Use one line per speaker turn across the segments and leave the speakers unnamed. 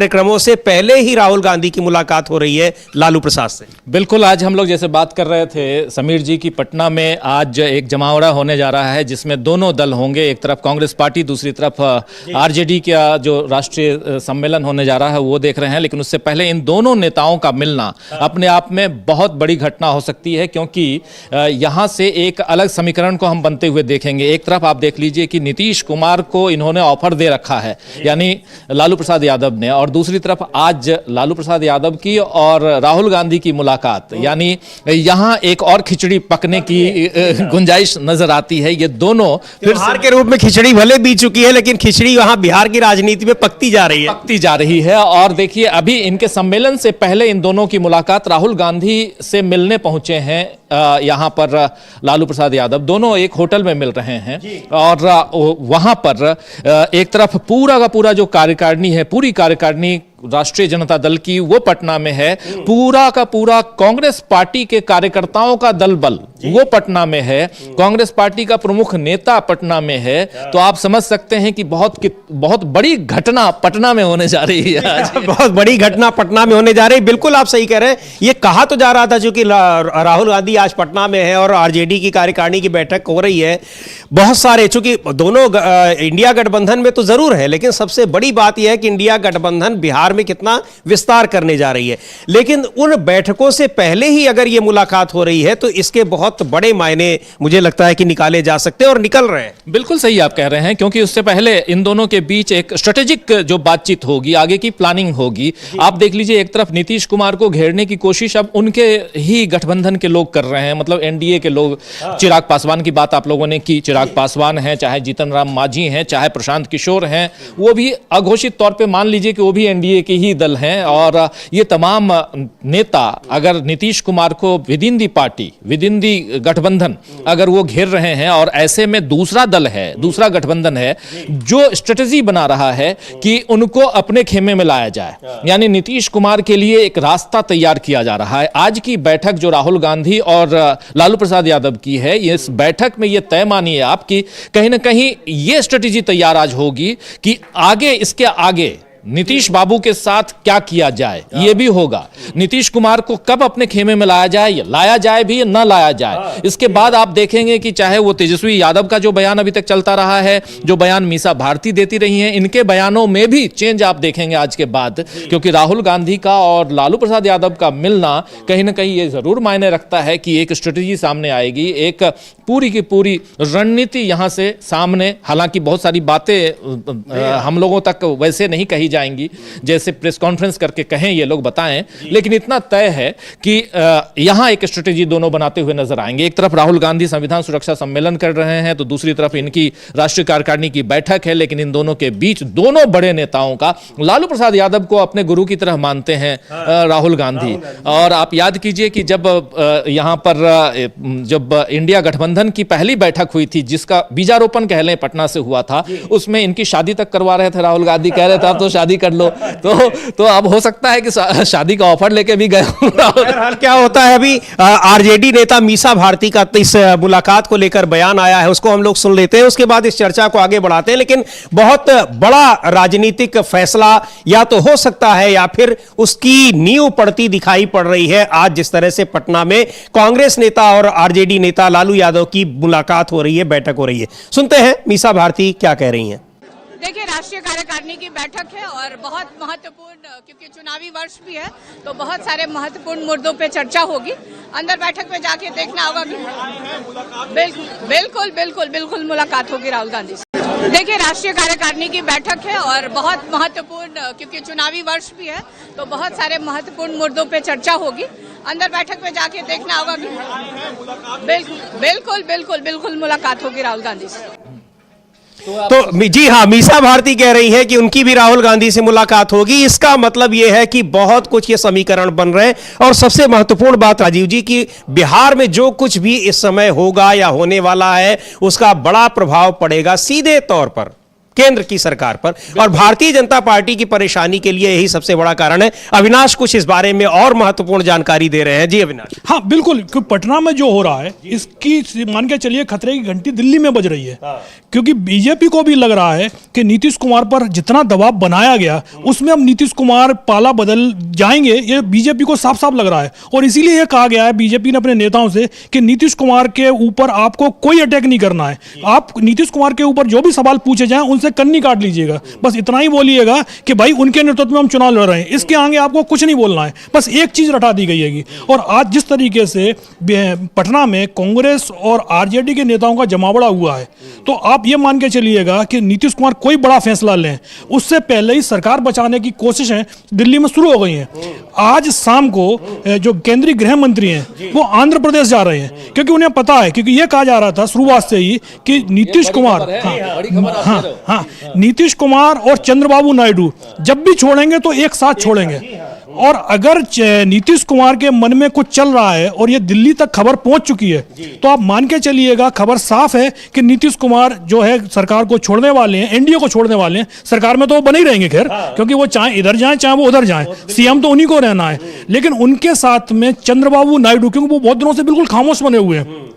कार्यक्रमों से पहले ही राहुल गांधी की मुलाकात हो रही है लालू प्रसाद से।
बिल्कुल, आज हम लोग जैसे बात कर रहे थे समीर जी की, पटना में आज एक जमावड़ा होने जा रहा है जिसमें दोनों दल होंगे, एक तरफ कांग्रेस पार्टी, दूसरी तरफ आरजेडी का जो राष्ट्रीय सम्मेलन होने जा रहा है वो देख रहे हैं। लेकिन उससे पहले इन दोनों नेताओं का मिलना अपने आप में बहुत बड़ी घटना हो सकती है, क्योंकि यहां से एक अलग समीकरण को हम बनते हुए देखेंगे। एक तरफ आप देख लीजिए कि नीतीश कुमार को इन्होंने ऑफर दे रखा है, यानी लालू प्रसाद यादव ने, और दूसरी तरफ आज लालू प्रसाद यादव की और राहुल गांधी की मुलाकात, यानी यहां एक और खिचड़ी पकने की गुंजाइश नजर आती है। ये दोनों फिर
बिहार के रूप में खिचड़ी भले बीत चुकी है, लेकिन खिचड़ी वहां बिहार की राजनीति में पकती जा रही है।
और देखिए, अभी इनके सम्मेलन से पहले इन दोनों की मुलाकात राहुल गांधी से मिलने पहुंचे हैं यहां पर लालू प्रसाद यादव। दोनों एक होटल में मिल रहे हैं और वहां पर एक तरफ पूरा का पूरा जो कार्यकारिणी है, पूरी कार्यकारिणी राष्ट्रीय जनता दल की, वो पटना में है। पूरा का पूरा कांग्रेस पार्टी के कार्यकर्ताओं का दल बल वो पटना में है। कांग्रेस पार्टी का प्रमुख नेता पटना में है। तो आप समझ सकते हैं कि बहुत बड़ी घटना पटना में होने जा रही है आज।
बहुत बड़ी घटना पटना में होने जा रही है। बिल्कुल आप सही कह रहे हैं। ये कहा तो जा रहा था, चूंकि राहुल गांधी आज पटना में है और आरजेडी की कार्यकारिणी की बैठक हो रही है, बहुत सारे, चूंकि दोनों इंडिया गठबंधन में तो जरूर है, लेकिन सबसे बड़ी बात यह है कि इंडिया गठबंधन बिहार में कितना विस्तार करने जा रही है। लेकिन उन बैठकों से पहले ही अगर यह मुलाकात हो रही है तो इसके बहुत बड़े मायने मुझे लगता है कि निकाले जा सकते हैं और निकल रहे हैं।
बिल्कुल सही आप कह रहे हैं, क्योंकि उससे पहले इन दोनों के बीच एक स्ट्रेटेजिक जो बातचीत होगी, आगे की प्लानिंग होगी। आप देख लीजिए, एक तरफ नीतीश कुमार को घेरने की कोशिश अब उनके ही गठबंधन के लोग कर रहे हैं, मतलब एनडीए के लोग। चिराग पासवान की बात आप लोगों ने की, चिराग पासवान हैं, चाहे जीतन राम मांझी हैं, चाहे प्रशांत किशोर हैं, वो भी अघोषित तौर पे मान लीजिए कि वो भी एनडीए के ही दल हैं। और ये तमाम नेता अगर नीतीश कुमार को within the party, within the गठबंधन अगर वो घेर रहे हैं, और ऐसे में दूसरा दल है, दूसरा गठबंधन है जो स्ट्रेटेजी बना रहा है कि उनको अपने खेमे में लाया जाए, यानी नीतीश कुमार के लिए एक रास्ता तैयार किया जा रहा है। आज की बैठक जो राहुल गांधी और लालू प्रसाद यादव की है, इस बैठक में ये तय मानिए आप कि कहीं ना कहीं ये स्ट्रेटेजी तैयार आज होगी कि आगे, इसके आगे नीतीश बाबू के साथ क्या किया जाए, यह भी होगा। नीतीश कुमार को कब अपने खेमे में लाया जाए भी या न लाया जाए। इसके बाद आप देखेंगे कि चाहे वो तेजस्वी यादव का जो बयान अभी तक चलता रहा है, जो बयान मीसा भारती देती रही हैं, इनके बयानों में भी चेंज आप देखेंगे आज के बाद, क्योंकि राहुल गांधी का और लालू प्रसाद यादव का मिलना कहीं ना कहीं ये जरूर मायने रखता है कि एक स्ट्रेटेजी सामने आएगी, एक पूरी की पूरी रणनीति यहां से सामने। हालांकि बहुत सारी बातें हम लोगों तक वैसे नहीं कही जाएंगी जैसे प्रेस कॉन्फ्रेंस करके कहें ये लोग बताएं, लेकिन इतना तय है कि यहां एक स्ट्रेटेजी दोनों बनाते हुए नजर आएंगे। एक तरफ राहुल गांधी संविधान सुरक्षा सम्मेलन कर रहे हैं, तो दूसरी तरफ इनकी राष्ट्रीय कार्यकारिणी की बैठक है। लेकिन इन दोनों के बीच, दोनों बड़े नेताओं का, लालू प्रसाद यादव को अपने गुरु की तरह मानते हैं राहुल गांधी। और आप याद कीजिए कि जब यहां पर जब इंडिया गठबंधन की पहली बैठक हुई थी, जिसका बीजारोपण कह लें पटना से हुआ था, उसमें इनकी शादी तक करवा रहे थे राहुल गांधी, कह रहे थे आप तो शादी कर लो। तो अब हो सकता है कि शादी का ऑफर लेके भी गए।
बहरहाल क्या होता है, अभी आरजेडी नेता मीसा भारती का इस मुलाकात को लेकर बयान आया है, उसको हम लोग सुन लेते हैं, उसके बाद इस चर्चा को आगे बढ़ाते हैं। लेकिन बहुत बड़ा राजनीतिक फैसला या तो हो सकता है या फिर उसकी नींव पड़ती दिखाई पड़ रही है आज, जिस तरह से पटना में कांग्रेस नेता और आरजेडी नेता लालू यादव की मुलाकात हो रही है, बैठक हो रही है। सुनते हैं मीसा भारती क्या कह रही हैं।
देखिए, राष्ट्रीय कार्यकारिणी की बैठक है और बहुत महत्वपूर्ण, क्योंकि चुनावी वर्ष भी है तो बहुत सारे महत्वपूर्ण मुद्दों पे चर्चा होगी। अंदर बैठक में जाके देखना होगा कि बिल्कुल बिल्कुल बिल्कुल मुलाकात होगी राहुल गांधी से। देखिए, राष्ट्रीय कार्यकारिणी की बैठक है और बहुत महत्वपूर्ण, क्योंकि चुनावी वर्ष भी है तो बहुत सारे महत्वपूर्ण मुद्दों पे चर्चा होगी। अंदर बैठक में जाके देखना होगा कि बिल्कुल बिल्कुल बिल्कुल मुलाकात होगी राहुल गांधी से।
तो जी हाँ, मीसा भारती कह रही है कि उनकी भी राहुल गांधी से मुलाकात होगी। इसका मतलब यह है कि बहुत कुछ ये समीकरण बन रहे हैं। और सबसे महत्वपूर्ण बात राजीव जी की, बिहार में जो कुछ भी इस समय होगा या होने वाला है, उसका बड़ा प्रभाव पड़ेगा सीधे तौर पर केंद्र की सरकार पर, और भारतीय जनता पार्टी की परेशानी के लिए यही सबसे बड़ा कारण है। अविनाश कुछ इस बारे में और महत्वपूर्ण जानकारी दे रहे हैं। जी अविनाश।
हाँ बिल्कुल, क्योंकि पटना में जो हो रहा है इसकी मान के चलिए खतरे की घंटी दिल्ली में बज रही है। क्योंकि बीजेपी को भी लग रहा है कि नीतीश कुमार पर जितना दबाव बनाया गया उसमें अब नीतीश कुमार पाला बदल जाएंगे, ये बीजेपी को साफ साफ लग रहा है। और इसीलिए यह कहा गया है बीजेपी ने अपने नेताओं से कि नीतीश कुमार के ऊपर आपको कोई अटैक नहीं करना है, आप नीतीश कुमार के ऊपर जो भी सवाल पूछे जाएं उनसे कन्नी काट लीजिएगा, बस इतना ही बोलिएगा कि भाई उनके नेतृत्व में हम चुनाव लड़ रहे हैं, इसके आगे आपको कुछ नहीं बोलना है। बस एक चीज रटा दी गई है। और आज जिस तरीके से पटना में कांग्रेस और आरजेडी के नेताओं का जमावड़ा हुआ है, तो आप ये मान के चलिएगा कि नीतीश कुमार कोई बड़ा फैसला लें उससे पहले ही सरकार बचाने की कोशिशें दिल्ली में शुरू हो गई हैं। आज शाम को जो केंद्रीय गृह मंत्री हैं वो आंध्र प्रदेश जा रहे हैं, क्योंकि उन्हें पता है, क्योंकि ये कहा जा रहा था शुरुआत से ही कि नीतीश कुमार नीतीश कुमार और चंद्रबाबू नायडू जब भी छोड़ेंगे तो एक साथ छोड़ेंगे। और अगर नीतीश कुमार के मन में कुछ चल रहा है और ये दिल्ली तक खबर पहुंच चुकी है, तो आप मान के चलिएगा खबर साफ है कि नीतीश कुमार जो है सरकार को छोड़ने वाले हैं, एनडीए को छोड़ने वाले हैं। सरकार में तो वो बने ही रहेंगे खैर, क्योंकि वो चाहे इधर जाएं चाहे वो उधर जाएं, सीएम तो उन्हीं को रहना है। लेकिन उनके साथ में चंद्रबाबू नायडू, क्योंकि वो बहुत दिनों से बिल्कुल खामोश बने हुए हैं,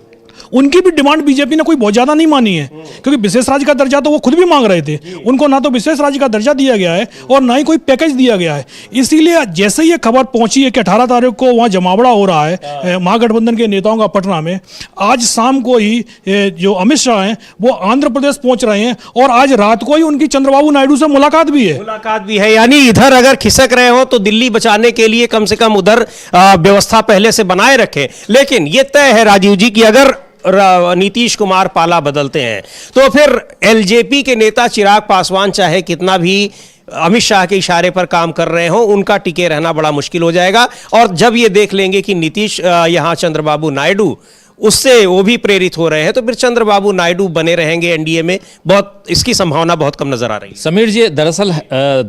उनकी भी डिमांड बीजेपी ने कोई बहुत ज्यादा नहीं मानी है, क्योंकि विशेष राज्य का दर्जा तो वो खुद भी मांग रहे थे। उनको ना तो विशेष राज्य का दर्जा दिया गया है और ना ही कोई पैकेज दिया गया है। इसीलिए जैसे ही ये खबर पहुंची है कि 18 तारीख को वहां जमावड़ा हो रहा है महागठबंधन के नेताओं का पटना में, आज शाम को ही जो अमित शाह हैं वो आंध्र प्रदेश पहुंच रहे हैं और आज रात को ही उनकी चंद्रबाबू नायडू से मुलाकात भी है।
यानी इधर अगर खिसक रहे हो तो दिल्ली बचाने के लिए कम से कम उधर व्यवस्था पहले से बनाए रखें। लेकिन यह तय है राजीव जी कि अगर नीतीश कुमार पाला बदलते हैं तो फिर एलजेपी के नेता चिराग पासवान चाहे कितना भी अमित शाह के इशारे पर काम कर रहे हो, उनका टिके रहना बड़ा मुश्किल हो जाएगा। और जब ये देख लेंगे कि नीतीश यहां चंद्रबाबू नायडू उससे वो भी प्रेरित हो रहे हैं, तो फिर चंद्रबाबू नायडू बने रहेंगे एनडीए में। बहुत इसकी संभावना बहुत कम नजर आ रही है।
समीर जी, दरअसल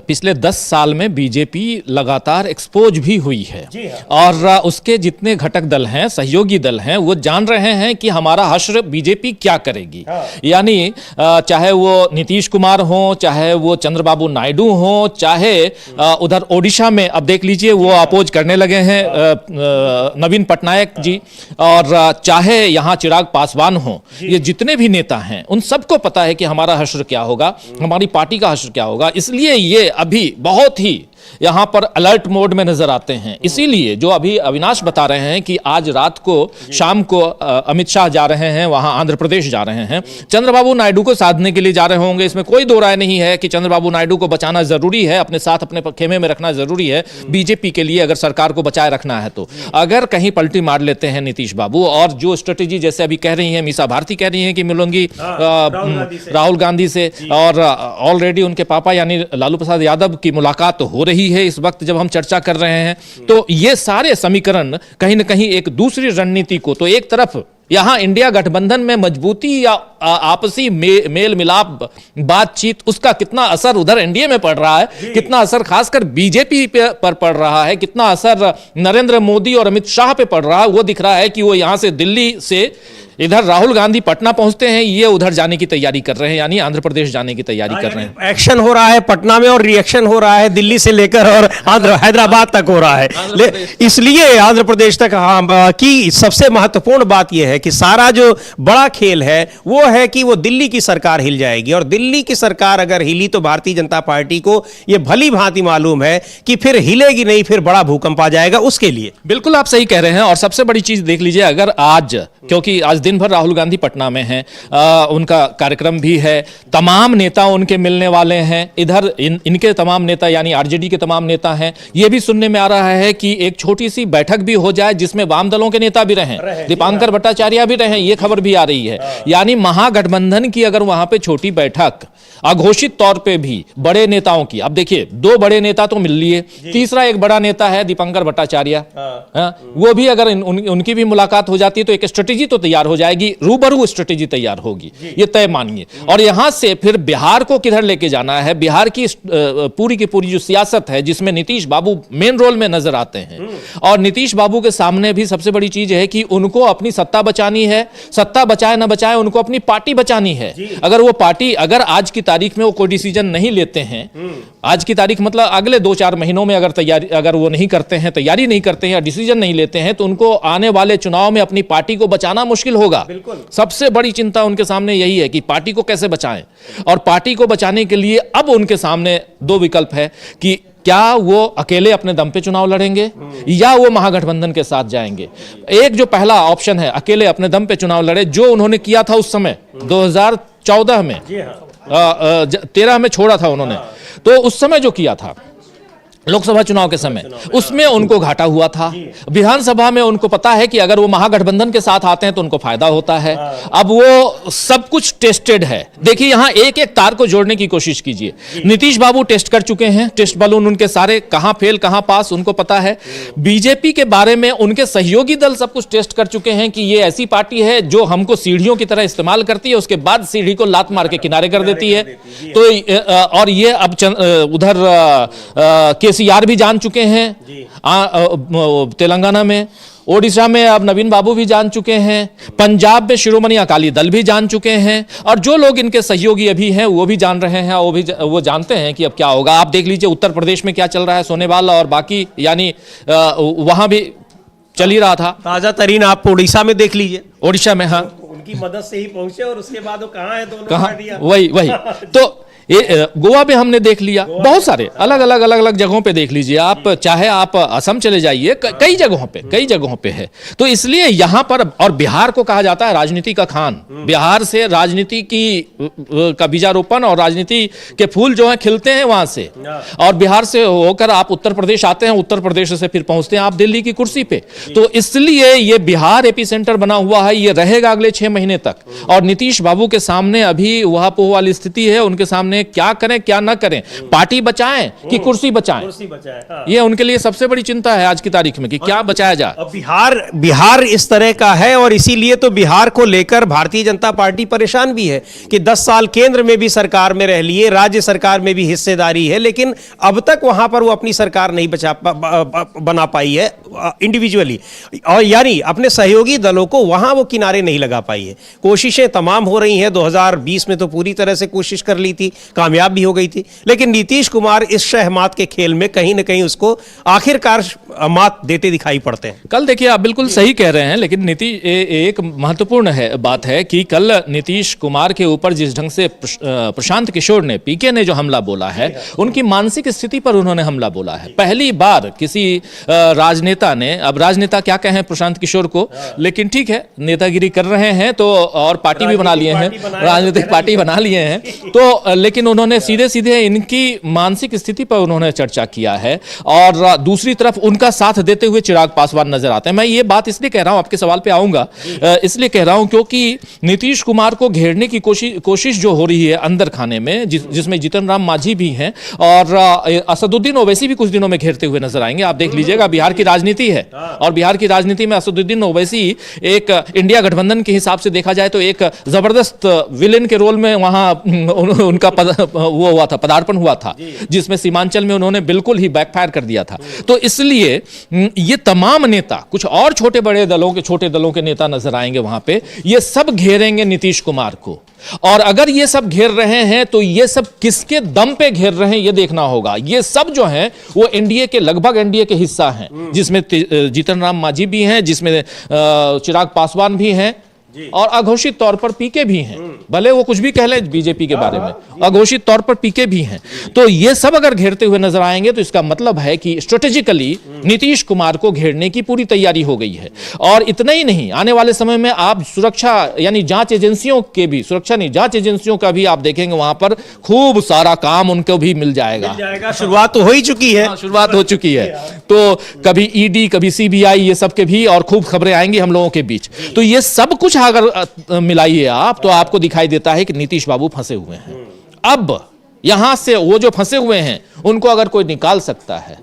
पिछले 10 साल में बीजेपी लगातार एक्सपोज भी हुई है और उसके जितने घटक दल हैं, सहयोगी दल हैं, वो जान रहे हैं कि हमारा हश्र बीजेपी क्या करेगी। यानी चाहे वो नीतीश कुमार हो, चाहे वो चंद्रबाबू नायडू हो, चाहे उधर ओडिशा में अब देख लीजिए वो अपोज करने लगे हैं नवीन पटनायक जी, और चाहे यहां चिराग पासवान हो, ये जितने भी नेता हैं उन सबको पता है कि हमारा हश्र क्या होगा, हमारी पार्टी का हश्र क्या होगा। इसलिए ये अभी बहुत ही यहां पर अलर्ट मोड में नजर आते हैं। इसीलिए जो अभी अविनाश बता रहे हैं कि आज रात को शाम को अमित शाह जा रहे हैं वहां आंध्र प्रदेश जा रहे हैं, चंद्रबाबू नायडू को साधने के लिए जा रहे होंगे, इसमें कोई दो राय नहीं है कि चंद्रबाबू नायडू को बचाना जरूरी है, अपने साथ अपने खेमे में रखना जरूरी है बीजेपी के लिए, अगर सरकार को बचाए रखना है तो। अगर कहीं पलटी मार लेते हैं नीतीश बाबू, और जो स्ट्रेटेजी जैसे अभी कह रही है मीसा भारती कह रही है कि मिलूंगी राहुल गांधी से, और ऑलरेडी उनके पापा यानी लालू प्रसाद यादव की मुलाकात हो रही है इस वक्त जब हम चर्चा कर रहे हैं, तो ये सारे समीकरण कहीं ना कहीं एक दूसरी रणनीति को, तो एक तरफ यहां इंडिया गठबंधन में मजबूती या आपसी मेल मिलाप बातचीत, उसका कितना असर उधर एनडीए में पड़ रहा है, कितना असर खासकर बीजेपी पर पड़ रहा है, कितना असर नरेंद्र मोदी और अमित शाह पे पड़ रहा है, वो दिख रहा है कि वो यहां से दिल्ली से इधर राहुल गांधी पटना पहुंचते हैं, ये उधर जाने की तैयारी कर रहे हैं, यानी आंध्र प्रदेश जाने की तैयारी कर रहे हैं।
एक्शन हो रहा है पटना में और रिएक्शन हो रहा है दिल्ली से लेकर और हैदराबाद तक हो रहा है। इसलिए आंध्र प्रदेश तक की सबसे महत्वपूर्ण बात यह है कि सारा जो बड़ा खेल है वो है कि वो दिल्ली की सरकार हिल जाएगी, और दिल्ली की सरकार अगर हिली तो भारतीय जनता पार्टी को यह भली भांति मालूम है कि फिर हिलेगी नहीं, फिर बड़ा भूकंप आ जाएगा उसके लिए।
बिल्कुल आप सही कह रहे हैं। और सबसे बड़ी चीज देख लीजिए, अगर आज, क्योंकि आज दिन भर राहुल गांधी पटना में हैं, उनका कार्यक्रम भी है, तमाम नेता उनके मिलने वाले हैं, इधर इनके तमाम नेता यानी आरजेडी के तमाम नेता हैं। यह भी सुनने में आ रहा है कि एक छोटी सी बैठक भी हो जाए जिसमें वाम दलों के नेता भी रहें, दीपांकर भट्टाचार्य भी रहें, यह खबर भी आ रही है। यानी महागठबंधन की अगर वहां पे छोटी बैठक अघोषित तौर पे भी बड़े नेताओं की, अब देखिए 2 बड़े नेता तो मिल लिए, तीसरा एक बड़ा नेता है दीपांकर भट्टाचार्य, वो भी अगर उनकी भी मुलाकात हो जाती है तो एक स्ट्रेटेजी तो तैयार हो हो जाएगी, रूबरू स्ट्रेटेजी तैयार होगी, ये तय मानिए। और यहां से फिर बिहार को किधर लेके जाना है, बिहार की पूरी की पूरी जो सियासत है जिसमें नीतीश बाबू मेन रोल में नजर आते हैं, और नीतीश बाबू के सामने भी सबसे बड़ी चीज है कि उनको अपनी सत्ता बचानी है, सत्ता बचाए ना बचाए उनको अपनी पार्टी बचानी है। अगर वो पार्टी, अगर आज की तारीख में वो कोई डिसीजन नहीं लेते हैं, आज की तारीख मतलब अगले 2-4 महीनों में अगर तैयारी, अगर वो नहीं करते हैं, तैयारी नहीं करते हैं या डिसीजन नहीं लेते हैं, तो उनको आने वाले चुनाव में अपनी पार्टी को बचाना मुश्किल होगा। सबसे बड़ी चिंता उनके सामने यही है कि पार्टी को कैसे बचाएं, और पार्टी को बचाने के लिए अब उनके सामने 2 विकल्प है कि क्या वो अकेले अपने दम पे चुनाव लड़ेंगे या वो महागठबंधन के साथ जाएंगे। एक जो पहला ऑप्शन है अकेले अपने दम पे चुनाव लड़े, जो उन्होंने किया था उस समय 2014 में, 13 में छोड़ा था उन्होंने, तो उस समय जो किया था लोकसभा चुनाव के समय, उसमें उनको घाटा हुआ था। विधानसभा में उनको पता है कि अगर वो महागठबंधन के साथ आते हैं तो उनको फायदा होता है। अब वो सब कुछ टेस्टेड है। देखिए यहां एक एक तार को जोड़ने की कोशिश कीजिए। नीतीश बाबू टेस्ट कर चुके हैं, टेस्ट बलून उनके सारे, कहां फेल कहां पास उनको पता है। बीजेपी के बारे में उनके सहयोगी दल सब कुछ टेस्ट कर चुके हैं कि ये ऐसी पार्टी है जो हमको सीढ़ियों की तरह इस्तेमाल करती है, उसके बाद सीढ़ी को लात मार के किनारे कर देती है। तो और ये अब उधर केसीआर भी जान चुके हैं तेलंगाना में, ओडिशा में अब नवीन बाबू भी जान चुके हैं, पंजाब में शिरोमणि अकाली दल भी जान चुके हैं, और जो लोग इनके सहयोगी अभी हैं वो भी जान रहे हैं, वो जानते हैं कि अब क्या होगा। आप देख लीजिए उत्तर प्रदेश में क्या चल रहा है, सोनेवाल और बाकी, यानी वहां भी चल ही रहा था।
ताजा तरीन आप उड़ीसा में देख लीजिए,
ओडिशा में, हाँ,
उनकी मदद से ही पहुंचे, और उसके बाद वो कहां है, दोनों
कहां, वही तो ये गोवा पे हमने देख लिया, बहुत सारे अलग अलग जगहों पे देख लीजिए आप, चाहे आप असम चले जाइए, कई जगहों पे है। तो इसलिए यहां पर, और बिहार को कहा जाता है राजनीति का खान, बिहार से राजनीति का बीजारोपण और राजनीति के फूल जो है खिलते हैं वहां से, और बिहार से होकर आप उत्तर प्रदेश आते हैं, उत्तर प्रदेश से फिर पहुंचते हैं आप दिल्ली की कुर्सी पे। तो इसलिए ये बिहार एपी सेंटर बना हुआ है, ये रहेगा अगले 6 महीने तक। और नीतीश बाबू के सामने अभी वहां पोह वाली स्थिति है, उनके सामने क्या करें क्या ना करें, पार्टी बचाएं कि कुर्सी बचाएं, हाँ। ये उनके लिए सबसे बड़ी चिंता है आज की तारीख में कि क्या बचाया जाए।
अब बिहार इस तरह का है, और इसीलिए तो बिहार को लेकर भारतीय जनता पार्टी परेशान भी है कि 10 साल केंद्र में भी सरकार में रह लिए, राज्य सरकार में भी हिस्सेदारी है, लेकिन अब तक वहां पर वो अपनी सरकार नहीं बना पाई है इंडिविजुअली, और यानी अपने सहयोगी दलों को वहां वो किनारे नहीं लगा पाई है। कोशिशें तमाम हो रही हैं, 2020 में तो पूरी तरह से कोशिश कर ली थी, कामयाब भी हो गई थी, लेकिन नीतीश कुमार इस शहमात के खेल में कहीं ना कहीं उसको आखिरकार मात देते दिखाई पड़ते हैं।
कल देखिए आप बिल्कुल सही कह रहे हैं, लेकिन एक महत्वपूर्ण बात है कि कल नीतीश कुमार के ऊपर जिस ढंग से प्रशांत किशोर ने, पीके ने जो हमला बोला है, उनकी मानसिक स्थिति पर उन्होंने हमला बोला है। पहली बार किसी राजनेता ने, अब राजनेता क्या कहें प्रशांत किशोर को, लेकिन ठीक है, नेतागिरी कर रहे हैं तो, और पार्टी भी बना लिए हैं, राजनीतिक पार्टी बना लिए हैं तो, लेकिन उन्होंने सीधे सीधे इनकी मानसिक स्थिति पर उन्होंने चर्चा किया है। और दूसरी तरफ उनका साथ देते हुए चिराग पासवान नजर आते हैं। मैं ये बात इसलिए कह रहा हूं, आपके सवाल पे आऊंगा, इसलिए कह रहा हूं क्योंकि नीतीश कुमार को घेरने की कोशिश जो हो रही है अंदर खाने में, जिसमें जीतन राम मांझी भी हैं और असदुद्दीन ओवैसी भी कुछ दिनों में घेरते हुए नजर आएंगे। आप देख लीजिएगा, बिहार की राजनीति है, और बिहार की राजनीति में असदुद्दीन ओवैसी एक इंडिया गठबंधन के हिसाब से देखा जाए तो एक जबरदस्त विलेन के रोल में वहां उनका वो हुआ था, पदार्पण हुआ था, जिसमें सीमांचल में उन्होंने बिल्कुल ही बैकफायर कर दिया था। तो इसलिए ये तमाम नेता, कुछ और छोटे दलों के नेता नजर आएंगे वहां पे, ये सब घेरेंगे नीतीश कुमार को। और अगर ये सब घेर रहे हैं तो ये सब किसके दम पे घेर रहे हैं ये देखना होगा। ये सब जो हैं वो एनडीए के, लगभग एनडीए के हिस्सा हैं, जिसमें जीतन राम मांझी भी हैं, जिसमें चिराग पासवान भी हैं, और अघोषित तौर पर पीके भी हैं, भले वो कुछ भी कह लें बीजेपी के बारे में, अघोषित तौर पर पीके भी हैं। तो ये सब अगर घेरते हुए नजर आएंगे तो इसका मतलब है कि स्ट्रेटेजिकली नीतीश कुमार को घेरने की पूरी तैयारी हो गई है। और इतना ही नहीं, आने वाले समय में आप सुरक्षा, यानी जांच एजेंसियों के भी, सुरक्षा नहीं, जांच एजेंसियों का भी आप देखेंगे वहां पर खूब सारा काम उनको भी मिल जाएगा।
शुरुआत तो हो ही चुकी है,
शुरुआत हो चुकी है। तो कभी ईडी, कभी सीबीआई, ये सब के भी, और खूब खबरें आएंगी हम लोगों के बीच। तो ये सब कुछ अगर मिलाइए आप, तो आपको दिखाई देता है कि नीतीश बाबू फंसे हुए हैं। अब यहां से वो जो फंसे हुए हैं उनको अगर कोई निकाल सकता है